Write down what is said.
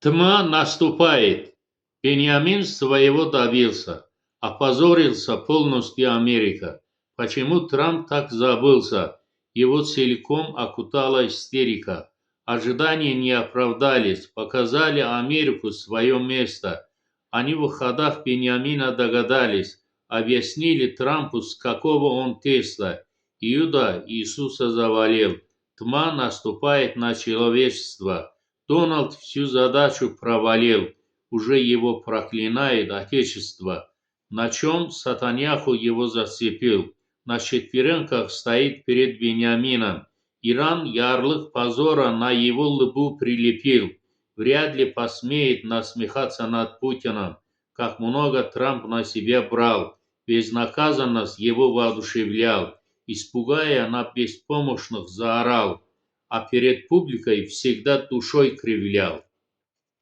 Тьма наступает. Беньямин своего добился. Опозорился полностью Америка. Почему Трамп так забылся? Его целиком окутала истерика. Ожидания не оправдались. Показали Америку свое место. Они в ходах Беньямина догадались. Объяснили Трампу, с какого он теста. Иуда Иисуса завалил. Тьма наступает на человечество. Дональд всю задачу провалил, уже его проклинает Отечество. На чем Сатаняху его зацепил? На четвереньках стоит перед Беньямином. Иран ярлык позора на его лбу прилепил. Вряд ли посмеет насмехаться над Путиным, как много Трамп на себя брал. Безнаказанность его воодушевлял. Испугая на беспомощных заорал, а перед публикой всегда душой кривлял.